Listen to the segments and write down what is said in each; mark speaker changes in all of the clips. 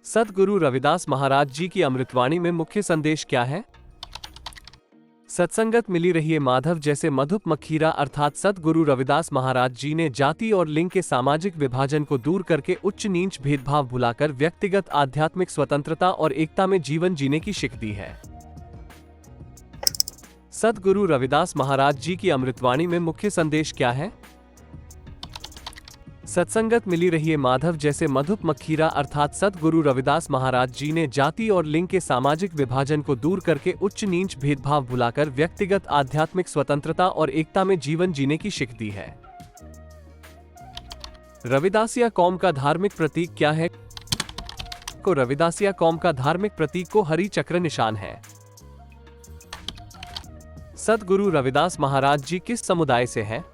Speaker 1: सद्गुरु रविदास महाराज जी की अमृतवाणी में मुख्य संदेश क्या है? सत्संगत मिली रहिए माधव जैसे मधुप मखीरा अर्थात सद्गुरु रविदास महाराज जी ने जाति और लिंग के सामाजिक विभाजन को दूर करके उच्च नीच भेदभाव भुलाकर व्यक्तिगत आध्यात्मिक स्वतंत्रता और एकता में जीवन जीने की शिक्षा दी है। सद्गुरु रविदास महाराज जी की अमृतवाणी में मुख्य संदेश क्या है? सत्संगत मिली रहिए माधव जैसे मधुप मखीरा अर्थात सद्गुरु रविदास महाराज जी ने जाति और लिंग के सामाजिक विभाजन को दूर करके उच्च नीच भेदभाव भुलाकर व्यक्तिगत आध्यात्मिक स्वतंत्रता और एकता में जीवन जीने की शिक्षा दी है। रविदासिया कौम का धार्मिक प्रतीक क्या है? रविदासिया कौम का धार्मिक प्रतीक को हरि चक्र निशान है। सद्गुरु रविदास महाराज जी किस समुदाय से हैं?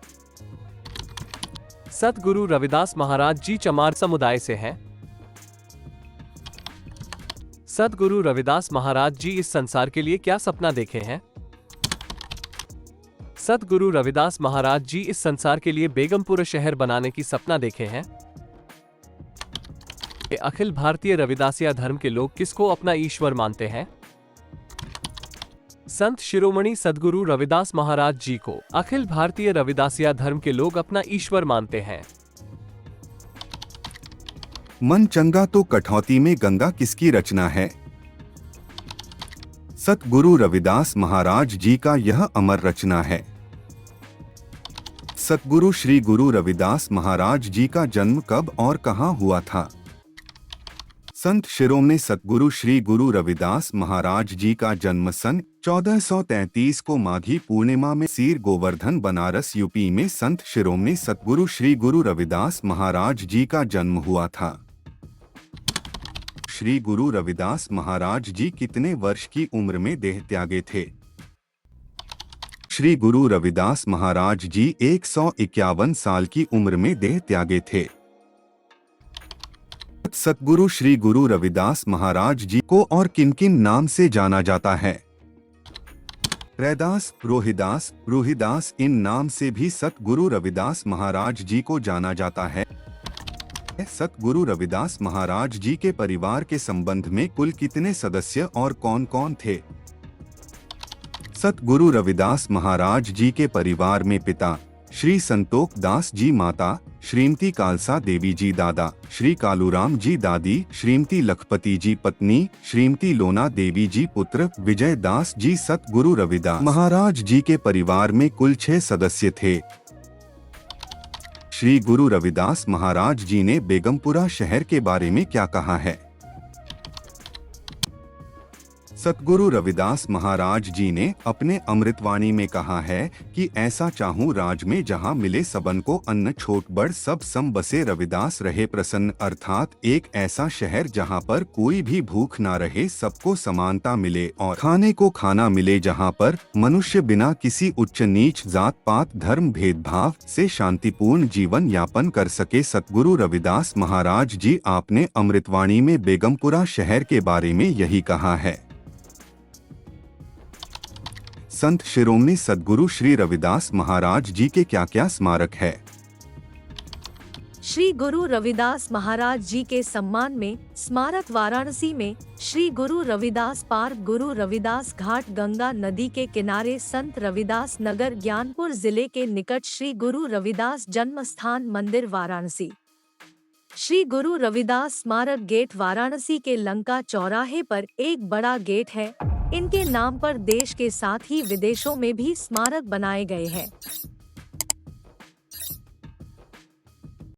Speaker 1: सद्गुरु रविदास महाराज जी चमार समुदाय से हैं। सद्गुरु रविदास महाराज जी इस संसार के लिए क्या सपना देखे हैं? सद्गुरु रविदास महाराज जी इस संसार के लिए बेगमपुर शहर बनाने की सपना देखे हैं। अखिल भारतीय रविदासिया धर्म के लोग किसको अपना ईश्वर मानते हैं? संत शिरोमणि सद्गुरु रविदास महाराज जी को अखिल भारतीय रविदासिया धर्म के लोग अपना ईश्वर मानते हैं।
Speaker 2: मन चंगा तो कठौती में गंगा किसकी रचना है? सद्गुरु रविदास महाराज जी का यह अमर रचना है। सद्गुरु श्री गुरु रविदास महाराज जी का जन्म कब और कहां हुआ था? संत शिरोमणि सद्गुरु श्री गुरु रविदास महाराज जी का जन्म सन 1433 को माघी पूर्णिमा में सीर गोवर्धन बनारस यूपी में संत शिरोमणि सद्गुरु श्री गुरु रविदास महाराज जी का जन्म हुआ था। श्री गुरु रविदास महाराज जी कितने वर्ष की उम्र में देह त्यागे थे? श्री गुरु रविदास महाराज जी 151 साल की उम्र में देह त्यागे थे। सद्गुरु श्री गुरु रविदास महाराज जी को और किन किन नाम से जाना जाता है? रैदास, रोहिदास, रूहिदास इन नाम से भी सद्गुरु रविदास महाराज जी को जाना जाता है। सद्गुरु रविदास महाराज जी के परिवार के संबंध में कुल कितने सदस्य और कौन कौन थे? सद्गुरु रविदास महाराज जी के परिवार में पिता श्री संतोख दास जी माता, श्रीमती कालसा देवी जी दादा, श्री कालूराम जी दादी, श्रीमती लखपति जी पत्नी, श्रीमती लोना देवी जी पुत्र, विजय दास जी। सद्गुरु रविदास महाराज जी के परिवार में कुल 6 सदस्य थे। श्री गुरु रविदास महाराज जी ने बेगमपुरा शहर के बारे में क्या कहा है? सद्गुरु रविदास महाराज जी ने अपने अमृतवाणी में कहा है कि ऐसा चाहूं राज में जहां मिले सबन को अन्न, छोट बड़ सब सम बसे रविदास रहे प्रसन्न, अर्थात एक ऐसा शहर जहां पर कोई भी भूख ना रहे, सबको समानता मिले और खाने को खाना मिले, जहां पर मनुष्य बिना किसी उच्च नीच जात पात धर्म भेदभाव से शांतिपूर्ण जीवन यापन कर सके। सद्गुरु रविदास महाराज जी आपने अमृतवाणी में बेगमपुरा शहर के बारे में यही कहा है। संत शिरोमणि सद्गुरु श्री रविदास महाराज जी के क्या क्या स्मारक है?
Speaker 3: श्री गुरु रविदास महाराज जी के सम्मान में स्मारक वाराणसी में श्री गुरु रविदास पार्क, गुरु रविदास घाट, गंगा नदी के किनारे, संत रविदास नगर, ज्ञानपुर जिले के निकट श्री गुरु रविदास जन्म स्थान मंदिर वाराणसी। श्री गुरु रविदास स्मारक गेट वाराणसी के लंका चौराहे पर एक बड़ा गेट है। इनके नाम पर देश के साथ ही विदेशों में भी स्मारक बनाए गए हैं।